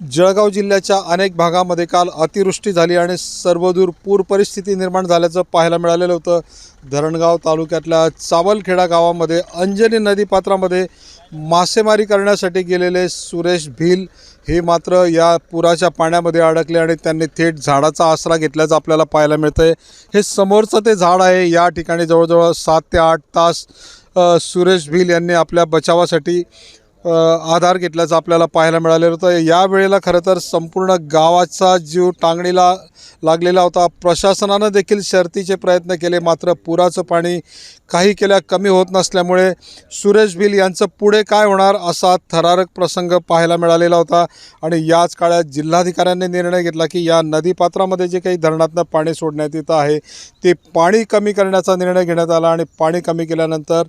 जळगाव जिल्ह्याच्या अनेक भागामध्ये काल अतिवृष्टी झाली आणि सर्वदूर पूर परिस्थिती निर्माण झाल्याचं पाहायला मिळालेलं होतं. धरणगाव तालुक्यातल्या चावलखेडा गावामध्ये अंजनी नदीपात्रामध्ये मासेमारी करण्यासाठी गेलेले सुरेश भिल हे मात्र या पुराच्या पाण्यामध्ये अडकले आणि त्यांनी थेट झाडाचा आसरा घेतल्याचं आपल्याला पाहायला मिळतं आहे. हे समोरचं ते झाड आहे. या ठिकाणी जवळजवळ 7 ते 8 तास सुरेश भिल यांनी आपल्या बचावासाठी आधार घेतल्याचं आपल्याला पाहायला मिळालेलं होतं. या वेळेला खरं तर संपूर्ण गावाचा जीव टांगणीला लागलेला होता. प्रशासनानं देखील शर्थीचे प्रयत्न केले, मात्र पुराचं पाणी काही केल्या कमी होत नसल्यामुळे सुरेश भिल यांचं पुढे काय होणार असा थरारक प्रसंग पाहायला मिळालेला होता. आणि याच काळात जिल्हाधिकाऱ्यांनी निर्णय घेतला की या नदीपात्रामध्ये जे काही धरणातनं पाणी सोडण्यात येतं आहे ते पाणी कमी करण्याचा निर्णय घेण्यात आला. आणि पाणी कमी केल्यानंतर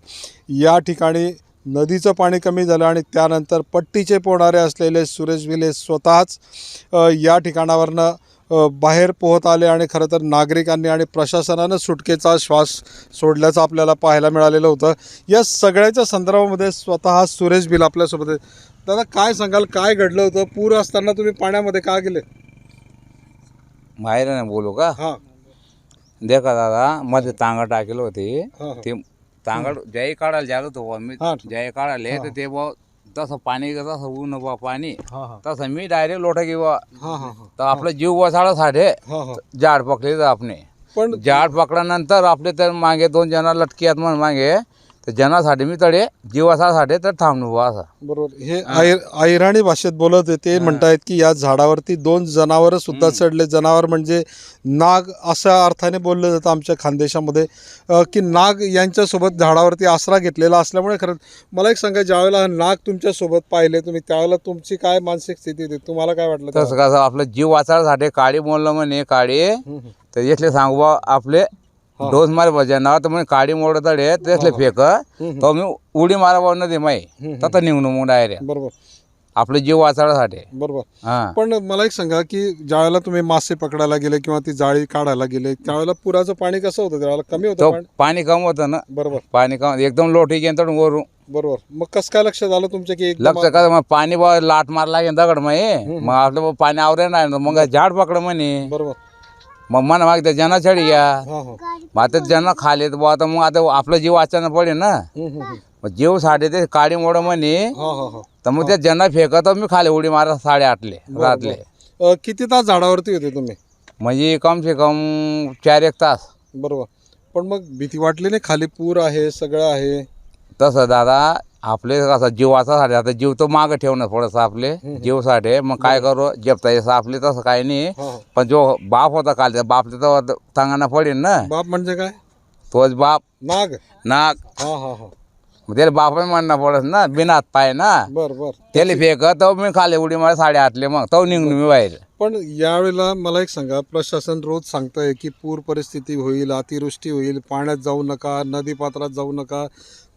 या ठिकाणी नदीचं पाणी कमी झालं आणि त्यानंतर पट्टीचे पोहणारे असलेले सुरेश भिल हे स्वतःच या ठिकाणावरनं बाहेर पोहत आले. आणि खरं तर नागरिकांनी आणि प्रशासनानं सुटकेचा श्वास सोडल्याचं आपल्याला पाहायला मिळालेलं होतं. या सगळ्याच्या संदर्भामध्ये स्वतः सुरेश भिल आपल्यासोबत आहे. दादा, काय सांगाल, काय घडलं होतं? पूर असताना तुम्ही पाण्यामध्ये का गेले? बाहेर नाही बोलू का? हां, देखा दादा, मध्ये तांगा टाकेल होते. हां, ते तांगड ज्याही काढायला झालं होतं मी, हां. ज्याही काढायला तर ते बा तसं पाणी तसं ऊन बा पाणी हां, हां, तसं मी डायरेक्ट लोटा किंवा हां, हां, हां, तर आपलं जीव वसाडासाठी हां, हां. झाड पकडले तर आपणे पण झाड पकडल्यानंतर आपले तर मागे 2 जण लटकी आहेत म्हणून मागे तर जनासाठी मी तडे जीव वसाडासाठी तर थांबलो बा असं. बरोबर, हे अहिराणी भाषेत बोलत ते म्हणतायत की या झाडावरती 2 जनावरं सुद्धा चढले. जनावर म्हणजे नाग अशा अर्थाने बोललं जातं आमच्या खानदेशामध्ये, की नाग यांच्यासोबत झाडावरती आसरा घेतलेला असल्यामुळे. खरं मला एक सांगा, ज्यावेळेला नाग तुमच्यासोबत पाहिले तुम्ही, त्यावेळेला तुमची काय मानसिक स्थिती होती? तुम्हाला काय वाटलं? तसं कसं आपलं जीव वाचायसाठी काळी बोललं म्हणे काळी तर येथले सांगू बा आपले डोस मारे भजना तर म्हणे काळी मोड तडे तेसले फेक तर मी उडी मारा नदी माई तर निघून मग डायरेक्ट बरोबर, आपले जीव वाचायसाठी. बरोबर. हां, पण मला एक सांगा की ज्यावेळेला तुम्ही मासे पकडायला गेले किंवा ती जाळी काढायला गेले त्यावेळेला पुराचं पाणी कसं होतं? त्यावेळेला कमी होतं तो पाणी? पाणी कम होतं ना. बरोबर, पाणी कम एकदम लोटी गेन तर वरून बरोबर. मग कसं काय लक्षात आलं तुमच्या की एकदम लक्ष का मग पाणी बा लाट मारला गेन दगड मग आपलं बा पाणी आवरे नाही मग झाड पकड म्हणे. बरोबर. मग मन माग त्या जना चढी घ्या हां, हां. मग आता जना खाले तर बुवा आता मग आता आपलं जीव वाचायला पडेल ना. मग जीव साडे ते काळी मोड म्हणे हां, हां, हां. तर मग त्या जना फेकत मी खाली उडी मारा 8:30 रातले. किती तास झाडावरती होते तुम्ही? म्हणजे कम से कम 4-1 तास. बरोबर. पण मग भीती वाटली नाही? खाली पूर आहे, सगळं आहे. तसं दादा आपले कसं जीवासाठी आता जीव तो मागं ठेवणं थोडंसं आपले जीवसाठी. मग काय करू जपता येस आपले तसं काही नाही. हां, हां. पण जो बाप होता काल त्या बापले तर सांगायला पडेल ना. बाप म्हणजे काय? तोच बाप नाग? नाग हां, हां, हां. मग त्याला बाप म्हणणं पडत ना बिनात पाय ना. बर बर. त्याला फेकत तो मी खाली उडी मारा 8:30 मग तो निघून मी बाहेर. पण यावेळेला मला एक सांगा, प्रशासन रोज सांगतंय की पूर परिस्थिती होईल, अतिवृष्टी होईल, पाण्यात जाऊ नका, नदीपात्रात जाऊ नका,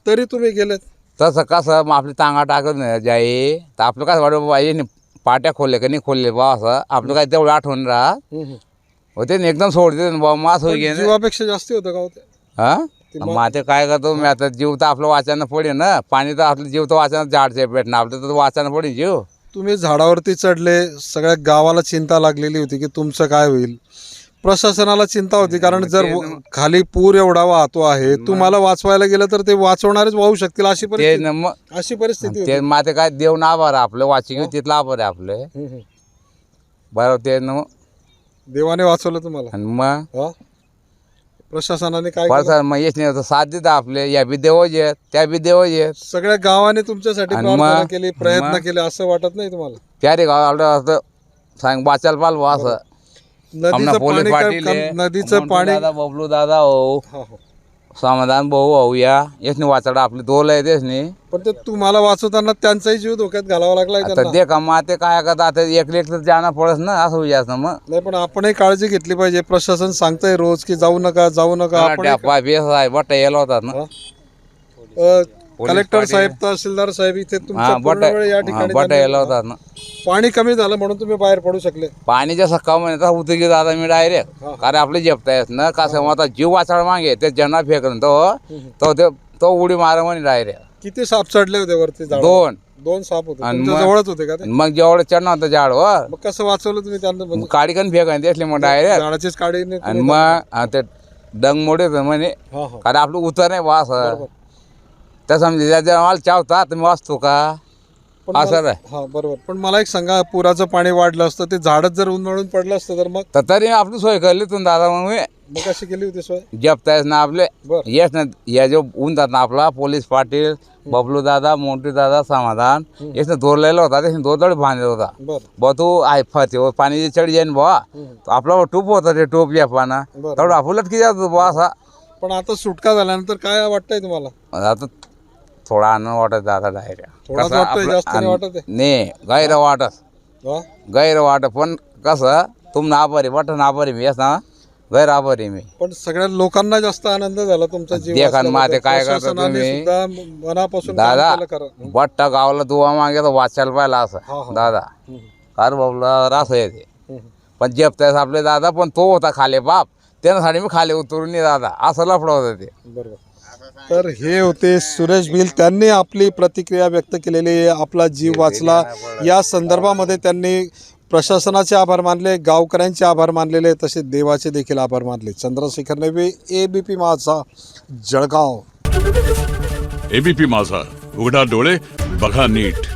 तरी तुम्ही गेलेत. तसं कसं मग आपली तांगा टाकत नाही जाई तर आपलं कसं वाटतं बाबा हे पाट्या खोलले का नाही खोलले बा असं आपलं काय तेवढं आठवण राहत होते ना. एकदम सोडते ना बाबा मास होई गे जीवापेक्षा जास्ती होतं का होते? हां. मग ते काय करतो मी आता जीव तर आपलं वाचायला पडेल ना. पाणी तर आपलं जीव तर वाचायला झाडचे भेटणं आपलं तर वाचायला पडेल जीव. तुम्ही झाडावरती चढले, सगळ्या गावाला चिंता लागलेली होती की तुमचं काय होईल. प्रशासनाला चिंता होती कारण जर खाली पूर एवढा वाहतो आहे, तुम्हाला वाचवायला गेलं तर ते वाचवणारेच वाहू शकतील अशी ते परिस्थिती न मग अशी परिस्थिती होती. ते माते काय देऊन आभार आहे आपलं वाचिंग तिथलं आभार आहे आपलं. बरोबर ते न देवाने वाचवलं तुम्हाला. आणि मग हा? प्रशासनाने काय केलं? परत मग येत नाही साथ देतं आपले. या बी देवच आहेत त्या बी देवच आहेत. सगळ्या गावाने तुमच्यासाठी आणि प्रार्थना मग- केली, प्रयत्न मग- केले, असं वाटत नाही तुम्हाला? त्यारे गाव असं सांग वाचायला पालव असं. नदीचं पोलीस पाणी पाटील नदीचं पाणी दादा बबलू दादा हो हा, हो. समाधान भाऊ हो या येसनी वाचाडा आपले दोल आहे तेसनी. पण ते तुम्हाला वाचवताना त्यांचाही जीव धोक्यात घालावा लागलाय आता त्यांना. दे का मग ते काय करता आता एक तर जाणं पडस ना असं होई असं मग. नाही, पण आपणही काळजी घेतली पाहिजे. प्रशासन सांगतंय रोज की जाऊ नका, जाऊ नका. आपण बेस आहे बट यायला होतात ना. कलेक्टर पाटील- साहेब, तहसीलदार साहेब इथे तुमचा हा पूर्ण वेळ या ठिकाणी बट यायला त्यांनी- होतात ना. पाणी कमी झालं म्हणून तुम्ही बाहेर पडू शकले. पाणी जसं कम आहे तसं उतरी दादा मी डायरेक्ट कारण आपले जेपता येत ना कसं आता जीव वाचाळ मागे ते जना फेकून तो तो उडी मारा म्हणे डायरेक्ट. किती साप चढले होते वरती झाडावर? 2 2 साप होते आणि तुमच्या मग- जवळच होते का ते? आणि मग जेवढं चढणं होतं झाडवर मग कसं वाचवलं तुम्ही त्यांना? म्हणजे काडी कन फेकायला दिसली मग डायरेक्ट. झाडाचीच काडी नाही आणि तुम्ही- मग ते डंग मोडे म्हणे हा हा कारण आपलं उतर नाही वास बरोबर. त्या समजा मला चावता तुम्ही वाचतो का पण असं मला- आहे. हा बरोबर. पण मला एक सांगा, पुराचं पाणी वाढलं असतं ते झाडच जर उन्मळून पडलं असतं तर मग तर तरी आपली सोय करली तुम्ही दादा मग मी मग कशी केली होती सोय? जपतायच ना आपले बर येस ना या जो ऊनतात ना आपला पोलीस पाटील बबलू दादा मोंटी दादा समाधान येस ना दोरलेला होता त्याने दोरदड बांधलेला होता बर बा तू आहे फते पाणी चढ जाईन बुवा आपला टूप होता ते टोप या पाना बरं. तेवढा फुलत की जातो बुवा असा पण आता सुटका झाल्यानंतर काय वाटतंय तुम्हाला? आता थोडा आनंद वाटत आता डायरेक्ट थोडाच वाटतोय, जास्त नाही वाटत आहे? नाही गैर वाटत हा? गैर वाटत पण कसं तुम आभारी वाटत आभारी मी येस ना गैर आभारी मी पण सगळ्या लोकांना जास्त आनंद झाला तुमचा जीव देखा वाचल्याबद्दल. माते काय करता प्रशासनाने तुम्ही? सुद्धा मनापासून काम दादा केलं खरं. बट्टा गावाला दुवा मागे तर वाचायला पाहिला हा, असं हा. दादा हम्म. कार बाबला रास येते हम्म. पण जेपतायस आपले दादा पण तो होता खाले बाप त्यासाठी मी खाली उतरून नाही दादा असं लफडं होतं ते बरोबर. तर हे होते सुरेश भिल. त्यांनी आपली प्रतिक्रिया व्यक्त केलेली आहे. आपला जीव वाचला या संदर्भामध्ये त्यांनी प्रशासनाचे आभार मानले, गावकऱ्यांचे आभार मानलेले, तसेच देवाचे देखील आभार मानले. चंद्रशेखर नेवे, ABP माझा, जळगाव. एबीपी माझा, उघडा डोळे बघा नीट.